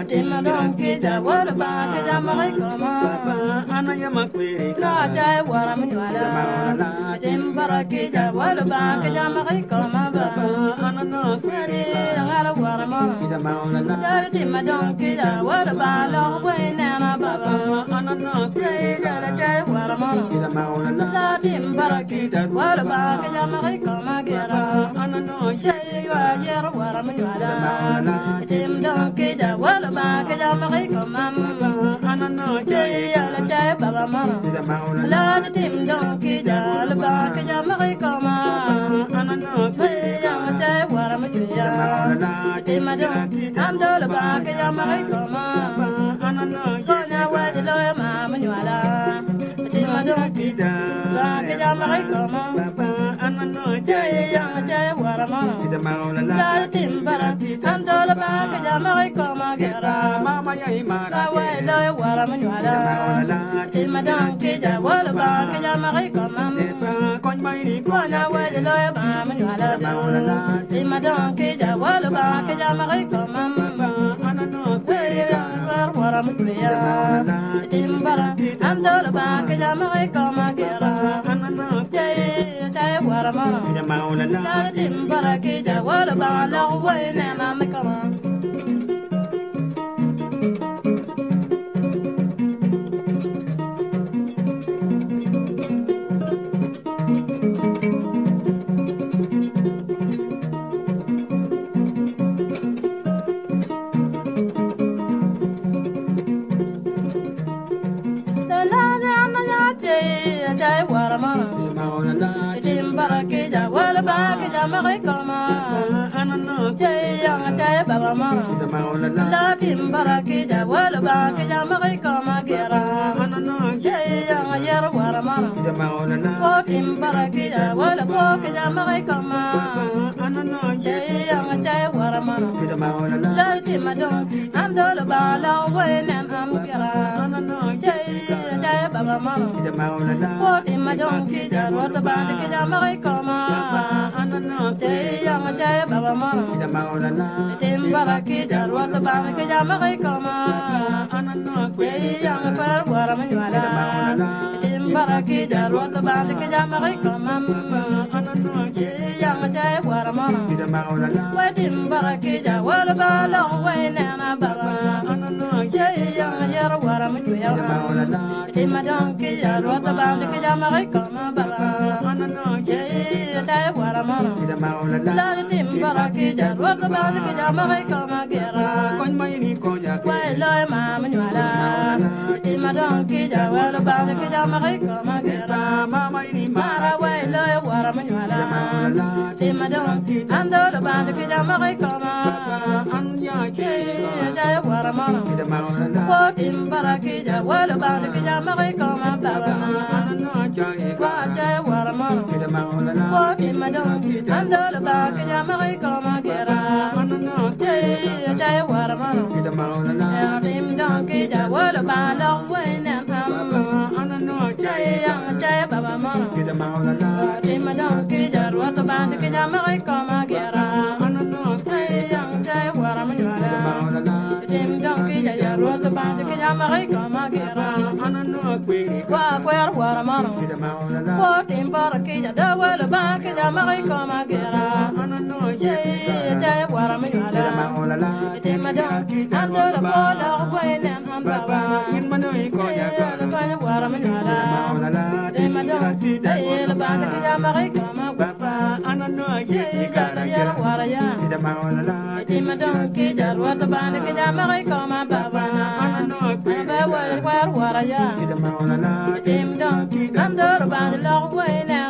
Tima don kita wala ba kita makai koma ana yama kwere ka jai wara mujwala tim bara kita wala ba kita makai koma ba ana no kwere ngara wara ma kita mauna la dar tima don kita wala ba lo kwe na ba ana no kwere jai jai wara ma kita mauna la dar tim bara kita wala ba kita makai koma gira ana no jai wa jar wara mujwala tim don kita wala ba kita makai koma ana no jai ala jai baba ma kita mauna la tim don kita wala ba kita makai koma ana no yang jai wara mujwala tim don andol ba kita makai koma ana no Konya wadi lo ya mama nyala tim don kita ba kita makai koma ana no jai yang jai wara ma kita mauna la la tim bara andol ba kita makai koma gera mama ya imara la wadi lo ya wara mujwala tim don kita wala ba kita makai koma kon mai ni Konya wadi lo ya mama nyala tim don kita wala ba kita makai koma ana no wara mujwala tim bara andol ba kita makai koma gera ana no jai jai wara ma kita mauna la la tim bara kita wala ba la wai na ma kama jai wara ma mauna la tim bara kita wala ba kita makai koma ana no jai yang jai baba ma kita mauna la la tim bara kita wala ba kita makai koma gera ana no jai yang yer wara ma kita mauna la ko tim bara kita wala ko kita makai koma ana no jai yang jai wara ma kita mauna la la tim don andol ba la wai na am gera ana no jai jai baba ma kita mauna la ko tim don kita wata ba kita makai koma ana no jai yang jai baba ma kita mauna la tim bara kita wata ba kita makai koma ana no jai yang par wara ma nyala tim bara kita wata ba kita makai koma ana no jai yang jai wara ma kita mauna la wa tim bara kita wala ba la wai na na baba ana no jai yang yer wara ma kita mauna nyala la tim don kita wata ba kita makai koma baba ana no jai jai wara ma kita mauna la la tim bara kita wata ba kita makai koma gera kon mai ni ko ya wai loy ma ma nyala tim don kita wala ba kita makai koma gera mama ni mara wai loy wara ma nyala tim don ando ba kita makai koma an ya ke jai wara ma kita mauna la ko tim bara kita wala ba kita makai koma baba ana no jai wa jai wara ma kita mauna la ko tim don ando ba kita makai koma gera ana no jai wara ma kita mauna la tim don kita wala ba la wai na am ana no jai yang jai baba ma kita mauna la tim don kita wata ba kita makai koma gera ana no jai yang jai wara ma nyala mauna la tim don kita wata ba kita makai koma gera ana no kwere wa kwer wara ma kita mauna la ko tim bara kita da wala ba kita makai koma gera ana no jai jai wara ma kita nyala mauna la tim don ando la ko la wai na am baba in mano ko ya ka Banya wara ma nyala mauna la tim don jai ba kita makai koma baba ana no jai gara yara wara ya kita mauna la tim don kita wata ba kita makai koma baba ana no ba wara wara ya kita mauna la tim don ando ba la wai na